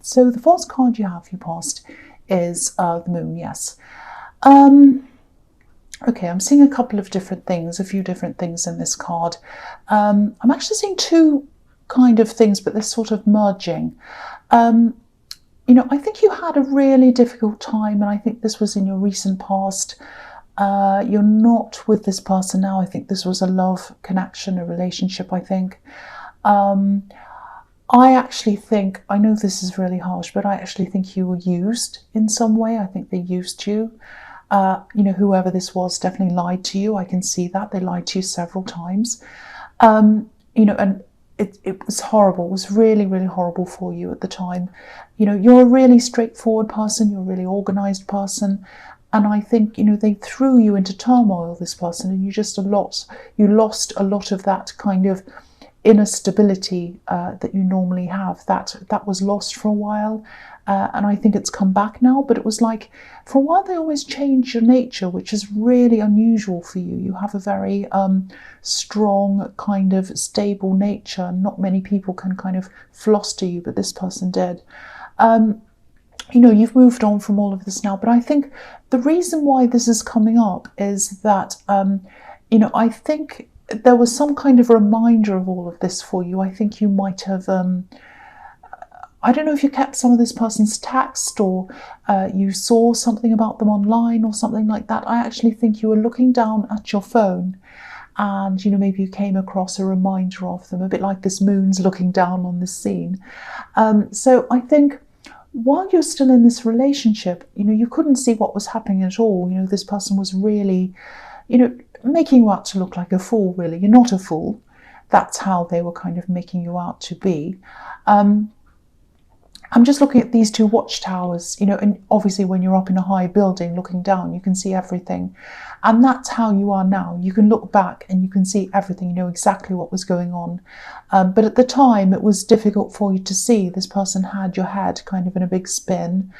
So the first card you have for your past is the Moon, yes. Okay, I'm seeing a couple of different things, a few different things in this card. I'm actually seeing two kind of things, but they're sort of merging. I think you had a really difficult time, and I think this was in your recent past. You're not with this person now. I think this was a love connection, a relationship, I think. I actually think, I know this is really harsh, but I actually think you were used in some way. I think they used you. Whoever this was definitely lied to you. I can see that. They lied to you several times. And it was horrible. It was really, really horrible for you at the time. You're a really straightforward person. You're a really organized person. And I think, they threw you into turmoil, this person, and you lost a lot of that kind of inner stability that you normally have. That was lost for a while. And I think it's come back now, but it was like, for a while they always change your nature, which is really unusual for you. You have a very strong, kind of stable nature. Not many people can kind of fluster you, but this person did. You've moved on from all of this now, but I think the reason why this is coming up is that, I think there was some kind of reminder of all of this for you. I think you might have, I don't know if you kept some of this person's text, or you saw something about them online or something like that. I actually think you were looking down at your phone and, maybe you came across a reminder of them, a bit like this moon's looking down on this scene. So I think while you're still in this relationship, you couldn't see what was happening at all. This person was really, making you out to look like a fool, really. You're not a fool. That's how they were kind of making you out to be. I'm just looking at these two watchtowers, and obviously when you're up in a high building looking down, you can see everything. And that's how you are now. You can look back and you can see everything, you know exactly what was going on. But at the time, it was difficult for you to see. This person had your head kind of in a big spin.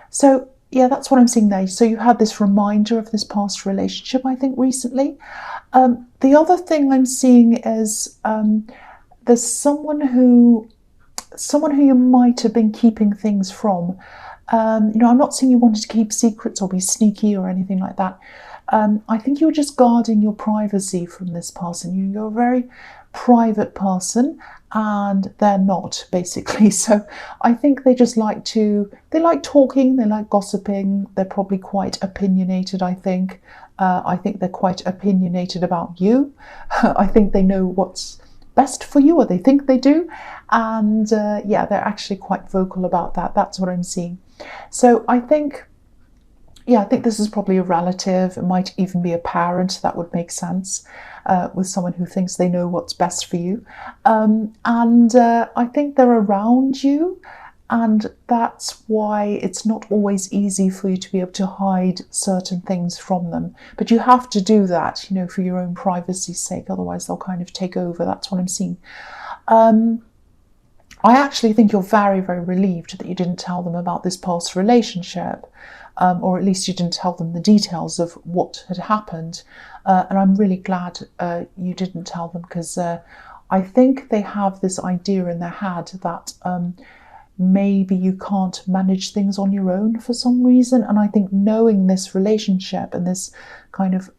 So yeah, that's what I'm seeing there. So you had this reminder of this past relationship, I think, recently. The other thing I'm seeing is there's someone who you might have been keeping things from. I'm not saying you wanted to keep secrets or be sneaky or anything like that. I think you were just guarding your privacy from this person. You're a very private person and they're not, basically. So I think they just like talking, they like gossiping. They're probably quite opinionated, I think. I think they're quite opinionated about you. I think they know what's best for you, or they think they do. And yeah, they're actually quite vocal about that. That's what I'm seeing. So I think this is probably a relative. It might even be a parent. That would make sense, with someone who thinks they know what's best for you. And I think they're around you, and that's why it's not always easy for you to be able to hide certain things from them. But you have to do that, for your own privacy's sake. Otherwise, they'll kind of take over. That's what I'm seeing. I actually think you're very, very relieved that you didn't tell them about this past relationship, or at least you didn't tell them the details of what had happened. And I'm really glad you didn't tell them, because I think they have this idea in their head that maybe you can't manage things on your own for some reason. And I think knowing this relationship and this kind of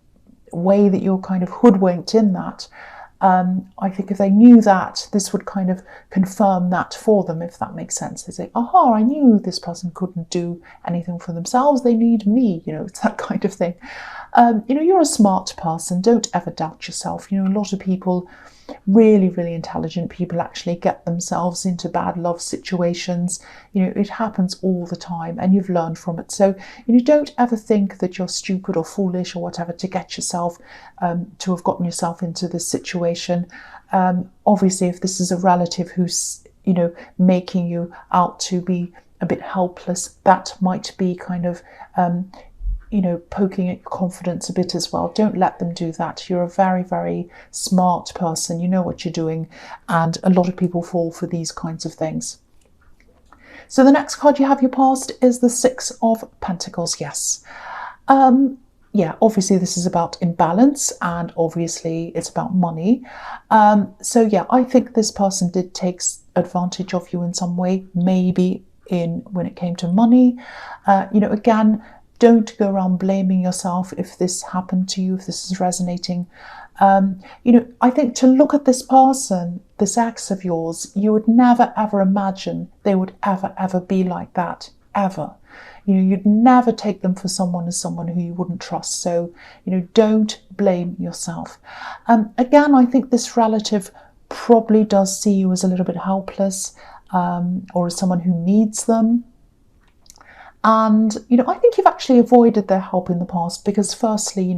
way that you're kind of hoodwinked in that, I think if they knew that, this would kind of confirm that for them, if that makes sense. They say, aha, I knew this person couldn't do anything for themselves. They need me, it's that kind of thing. You're a smart person. Don't ever doubt yourself. A lot of people, really, really intelligent people, actually get themselves into bad love situations. It happens all the time, and you've learned from it. So don't ever think that you're stupid or foolish or whatever to get yourself to have gotten yourself into this situation. Obviously, if this is a relative who's making you out to be a bit helpless, that might be kind of poking at your confidence a bit as well. Don't let them do that. You're a very, very smart person. You know what you're doing, and a lot of people fall for these kinds of things. So the next card you have your past is the Six of Pentacles. Yes. yeah, obviously this is about imbalance, and obviously it's about money. So yeah, I think this person did take advantage of you in some way, maybe in when it came to money. Again, don't go around blaming yourself if this happened to you, if this is resonating. I think to look at this person, this ex of yours, you would never ever imagine they would ever be like that, ever. You'd never take them for someone as someone who you wouldn't trust. So, don't blame yourself. Again, I think this relative probably does see you as a little bit helpless, or as someone who needs them. And, I think you've actually avoided their help in the past because firstly,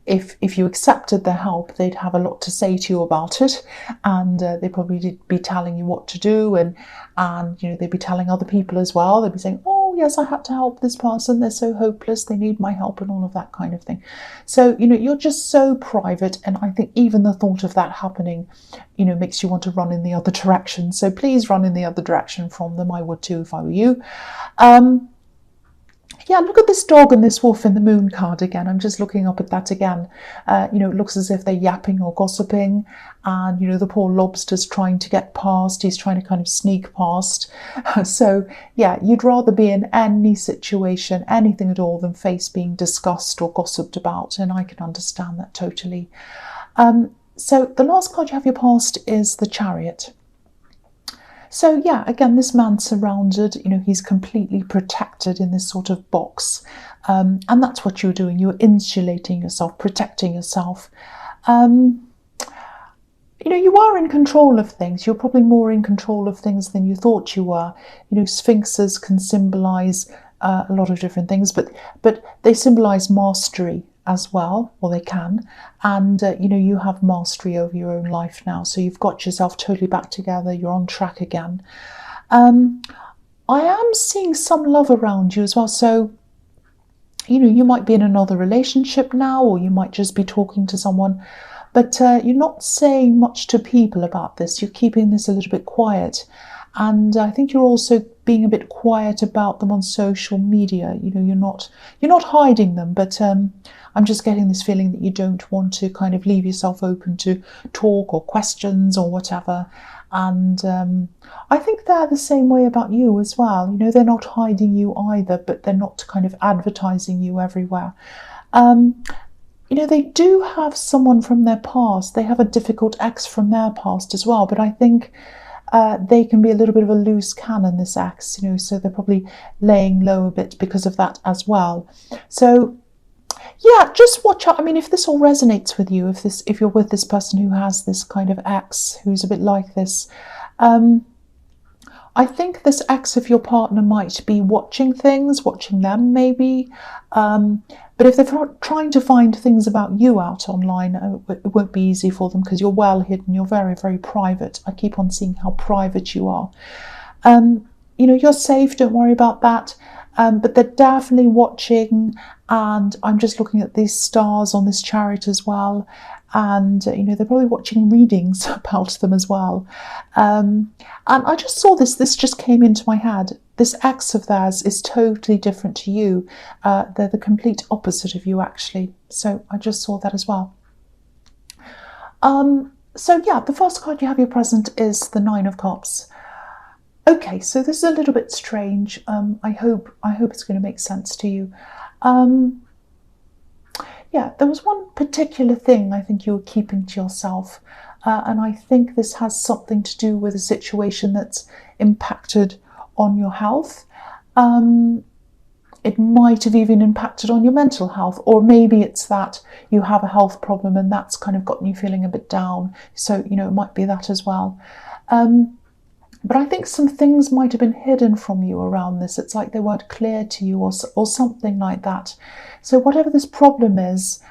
if you accepted their help, they'd have a lot to say to you about it. And they probably be telling you what to do. And they'd be telling other people as well. They'd be saying, oh, yes, I had to help this person. They're so hopeless. They need my help and all of that kind of thing. So, you're just so private. And I think even the thought of that happening, makes you want to run in the other direction. So please run in the other direction from them. I would too if I were you. Yeah, look at this dog and this wolf in the moon card again. I'm just looking up at that again. It looks as if they're yapping or gossiping. And, the poor lobster's trying to get past. He's trying to kind of sneak past. So, yeah, you'd rather be in any situation, anything at all, than face being discussed or gossiped about. And I can understand that totally. So the last card you have your past is the Chariot. So yeah, again, this man's surrounded, he's completely protected in this sort of box. And that's what you're doing. You're insulating yourself, protecting yourself. You are in control of things. You're probably more in control of things than you thought you were. Sphinxes can symbolize a lot of different things, but they symbolize mastery as well, or they can. And, you have mastery over your own life now. So you've got yourself totally back together. You're on track again. I am seeing some love around you as well. So, you might be in another relationship now, or you might just be talking to someone, but you're not saying much to people about this. You're keeping this a little bit quiet. And I think you're also being a bit quiet about them on social media. You're not hiding them, but I'm just getting this feeling that you don't want to kind of leave yourself open to talk or questions or whatever. And I think they're the same way about you as well. They're not hiding you either, but they're not kind of advertising you everywhere. They do have someone from their past. They have a difficult ex from their past as well, but I think they can be a little bit of a loose cannon, this ex, so they're probably laying low a bit because of that as well. So yeah, just watch out. I mean, if this all resonates with you, if you're with this person who has this kind of ex who's a bit like this, I think this ex of your partner might be watching them maybe. But if they're trying to find things about you out online, it won't be easy for them because you're well hidden. You're very, very private. I keep on seeing how private you are. You're safe. Don't worry about that. But they're definitely watching. And I'm just looking at these stars on this Chariot as well. And, they're probably watching readings about them as well. And I just saw this just came into my head. This ex of theirs is totally different to you. They're the complete opposite of you, actually. So I just saw that as well. So yeah, the first card you have your present is the Nine of Cups. Okay, so this is a little bit strange. I hope it's going to make sense to you. Yeah, there was one particular thing I think you were keeping to yourself. And I think this has something to do with a situation that's impacted on your health. It might have even impacted on your mental health, or maybe it's that you have a health problem and that's kind of gotten you feeling a bit down. So, it might be that as well. But I think some things might have been hidden from you around this. It's like they weren't clear to you or something like that. So whatever this problem is,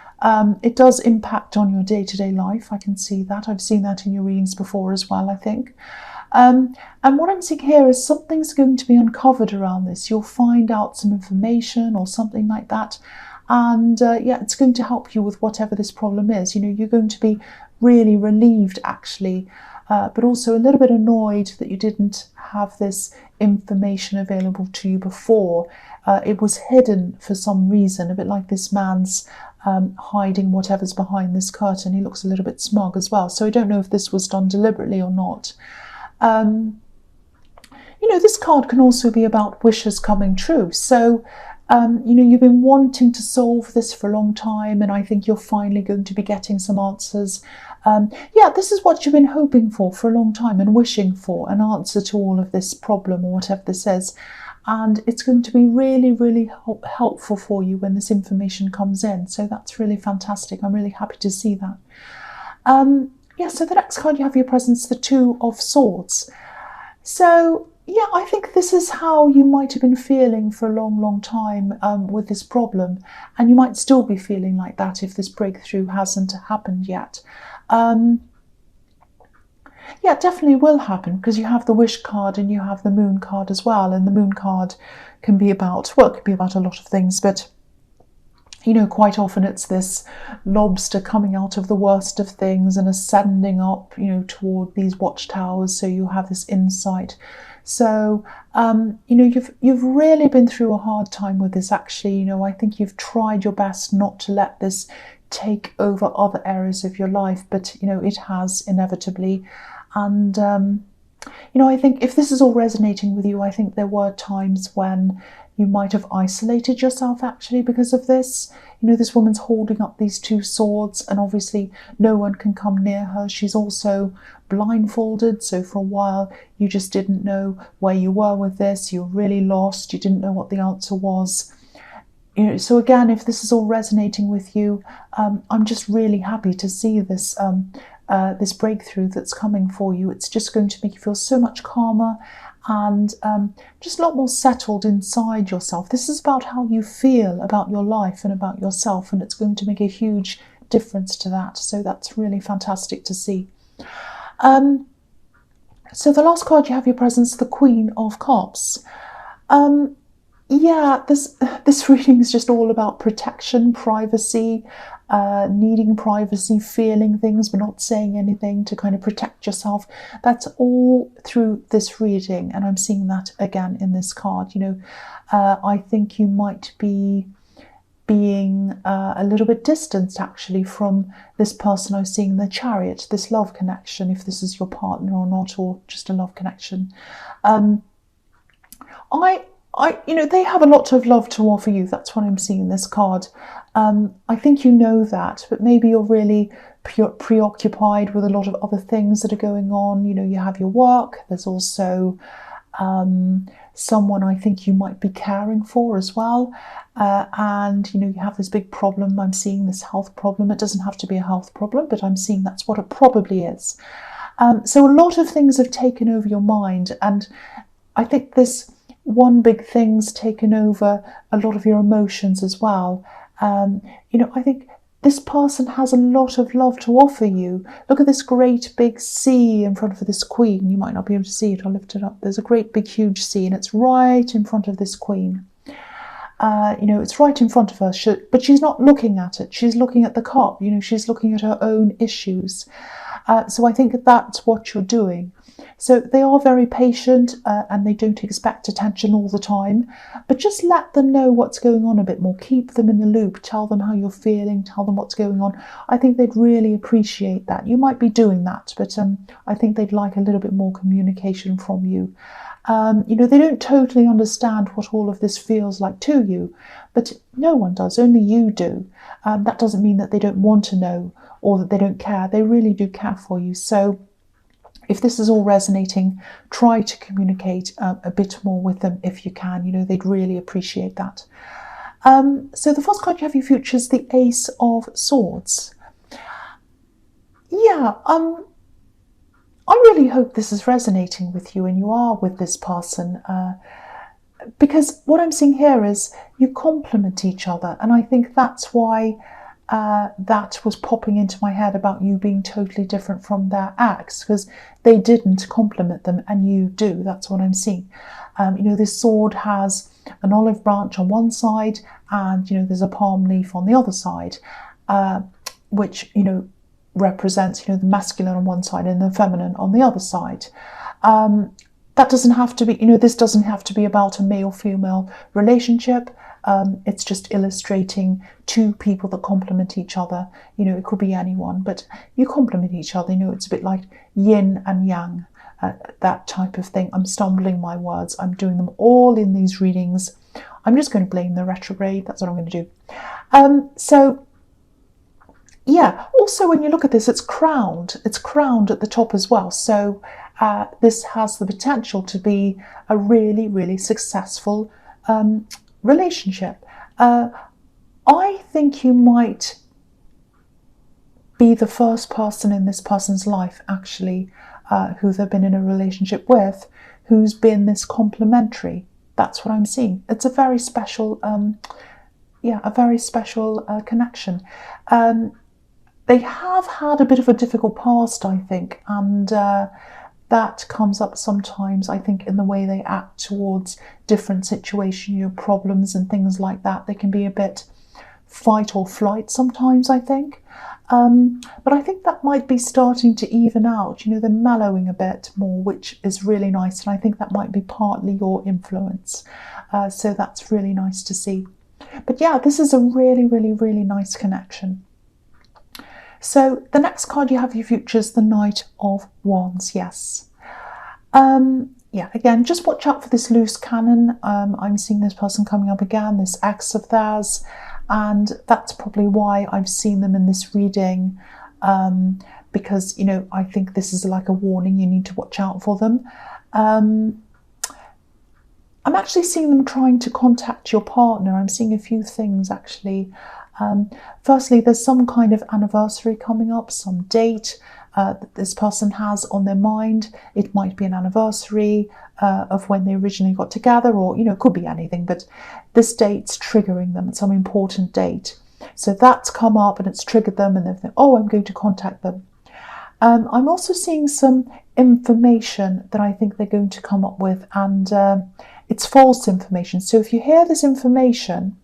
it does impact on your day-to-day life. I can see that. I've seen that in your readings before as well, I think. And what I'm seeing here is something's going to be uncovered around this. You'll find out some information or something like that. And yeah, it's going to help you with whatever this problem is. You're going to be really relieved, actually. But also a little bit annoyed that you didn't have this information available to you before. It was hidden for some reason, a bit like this man's hiding whatever's behind this curtain. He looks a little bit smug as well. So I don't know if this was done deliberately or not. This card can also be about wishes coming true. So, you've been wanting to solve this for a long time, and I think you're finally going to be getting some answers. This is what you've been hoping for a long time and wishing for, an answer to all of this problem or whatever this is. And it's going to be really, really helpful for you when this information comes in. So that's really fantastic. I'm really happy to see that. So the next card you have your presence, the Two of Swords. So, I think this is how you might have been feeling for a long, long time with this problem. And you might still be feeling like that if this breakthrough hasn't happened yet. It definitely will happen, because you have the Wish card and you have the Moon card as well. And the Moon card can be about, it could be about a lot of things, but quite often it's this lobster coming out of the worst of things and ascending up, toward these watchtowers. So you have this insight. So, you've really been through a hard time with this, actually. I think you've tried your best not to let this take over other areas of your life, but, it has inevitably. And, I think if this is all resonating with you, I think there were times when you might have isolated yourself actually because of this. This woman's holding up these two swords, and obviously no one can come near her. She's also blindfolded, so for a while you just didn't know where you were with this. You were really lost. You didn't know what the answer was. So again, if this is all resonating with you, I'm just really happy to see this this breakthrough that's coming for you. It's just going to make you feel so much calmer and just a lot more settled inside yourself. This is about how you feel about your life and about yourself, and it's going to make a huge difference to that. So that's really fantastic to see. So the last card you have your presence, the Queen of Cups. This reading is just all about protection, privacy, needing privacy, feeling things but not saying anything to kind of protect yourself. That's all through this reading, and I'm seeing that again in this card. I think you might be being a little bit distanced actually from this person I was seeing in the Chariot, this love connection, if this is your partner or not, or just a love connection. They have a lot of love to offer you. That's what I'm seeing in this card. I think you know that, but maybe you're really preoccupied with a lot of other things that are going on. You have your work. There's also someone I think you might be caring for as well. And, you have this big problem. I'm seeing this health problem. It doesn't have to be a health problem, but I'm seeing that's what it probably is. So a lot of things have taken over your mind. And I think this one big thing's taken over a lot of your emotions as well. I think this person has a lot of love to offer you. Look at this great big sea in front of this queen. You might not be able to see it. I'll lift it up. There's a great big huge sea, and it's right in front of this queen. It's right in front of her, but she's not looking at it. She's looking at the cup. She's looking at her own issues. So I think that's what you're doing. So they are very patient and they don't expect attention all the time, but just let them know what's going on a bit more. Keep them in the loop. Tell them how you're feeling. Tell them what's going on. I think they'd really appreciate that. You might be doing that, but I think they'd like a little bit more communication from you. They don't totally understand what all of this feels like to you, but no one does. Only you do. That doesn't mean that they don't want to know or that they don't care. They really do care for you. So if this is all resonating, try to communicate a bit more with them if you can. They'd really appreciate that. So the first card you have your future is the Ace of Swords. I really hope this is resonating with you and you are with this person, because what I'm seeing here is you complement each other, and I think that's why that was popping into my head about you being totally different from their ex, because they didn't complement them and you do. That's what I'm seeing. This sword has an olive branch on one side and there's a palm leaf on the other side, which represents the masculine on one side and the feminine on the other side. that doesn't have to be, this doesn't have to be about a male-female relationship. It's just illustrating two people that complement each other. It could be anyone, but you complement each other. It's a bit like yin and yang, that type of thing. I'm stumbling my words. I'm doing them all in these readings. I'm just going to blame the retrograde. That's what I'm going to do. So, yeah, also when you look at this, it's crowned. It's crowned at the top as well. So this has the potential to be a really, really successful relationship. I think you might be the first person in this person's life, actually, who they've been in a relationship with, who's been this complementary. That's what I'm seeing. It's a very special, a very special connection. They have had a bit of a difficult past, I think, and that comes up sometimes, I think, in the way they act towards different situations, problems and things like that. They can be a bit fight or flight sometimes, I think. But I think that might be starting to even out. They're mellowing a bit more, which is really nice. And I think that might be partly your influence. So that's really nice to see. But yeah, this is a really, really, really nice connection. So the next card you have your futures, the Knight of Wands. Yes. Yeah, again, just watch out for this loose cannon. I'm seeing this person coming up again, this ex of theirs. And that's probably why I've seen them in this reading, because, I think this is like a warning. You need to watch out for them. I'm actually seeing them trying to contact your partner. I'm seeing a few things, actually. Firstly, there's some kind of anniversary coming up, some date that this person has on their mind. It might be an anniversary of when they originally got together, or, it could be anything, but this date's triggering them. It's some important date. So that's come up and it's triggered them, and they think, oh, I'm going to contact them. I'm also seeing some information that I think they're going to come up with, and it's false information. So if you hear this information,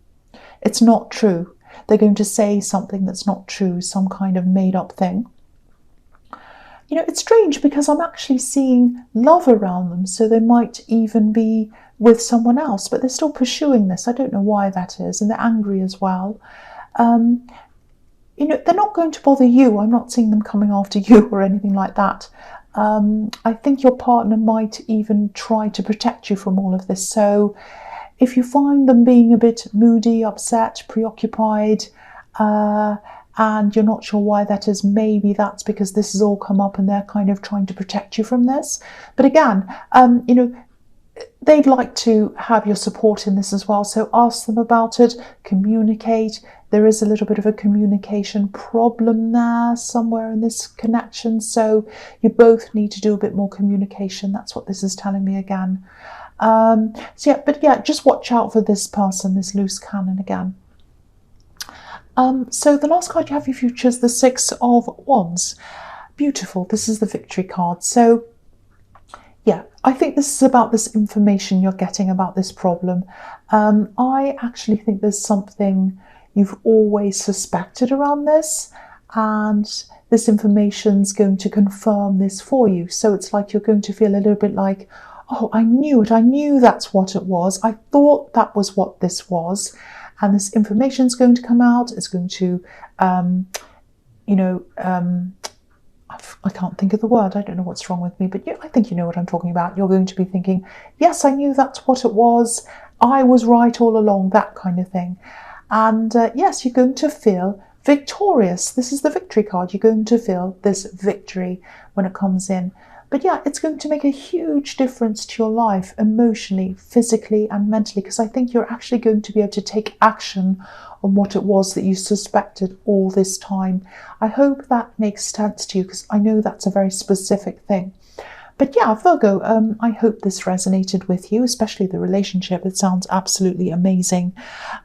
it's not true. They're going to say something that's not true, some kind of made-up thing. It's strange because I'm actually seeing love around them, so they might even be with someone else, but they're still pursuing this. I don't know why that is, and they're angry as well. They're not going to bother you. I'm not seeing them coming after you or anything like that. I think your partner might even try to protect you from all of this. So if you find them being a bit moody, upset, preoccupied, and you're not sure why that is, maybe that's because this has all come up and they're kind of trying to protect you from this. But again, they'd like to have your support in this as well. So ask them about it, communicate. There is a little bit of a communication problem there somewhere in this connection. So you both need to do a bit more communication. That's what this is telling me again. Just watch out for this person, this loose cannon again. So the last card you have your futures, the Six of Wands. Beautiful. This is the victory card. So yeah, I think this is about this information you're getting about this problem. I actually think there's something you've always suspected around this, and this information's going to confirm this for you. So it's like you're going to feel a little bit like, oh, I knew it. I knew that's what it was. I thought that was what this was. And this information is going to come out. It's going to, I can't think of the word. I don't know what's wrong with me, but I think you know what I'm talking about. You're going to be thinking, yes, I knew that's what it was. I was right all along, that kind of thing. And yes, you're going to feel victorious. This is the victory card. You're going to feel this victory when it comes in. But yeah, it's going to make a huge difference to your life emotionally, physically and mentally, because I think you're actually going to be able to take action on what it was that you suspected all this time. I hope that makes sense to you, because I know that's a very specific thing. But yeah, Virgo, I hope this resonated with you, especially the relationship. It sounds absolutely amazing.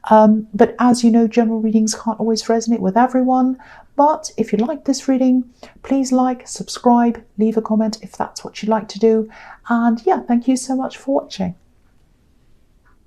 But as you know, general readings can't always resonate with everyone. But if you like this reading, please like, subscribe, leave a comment if that's what you'd like to do. And yeah, thank you so much for watching.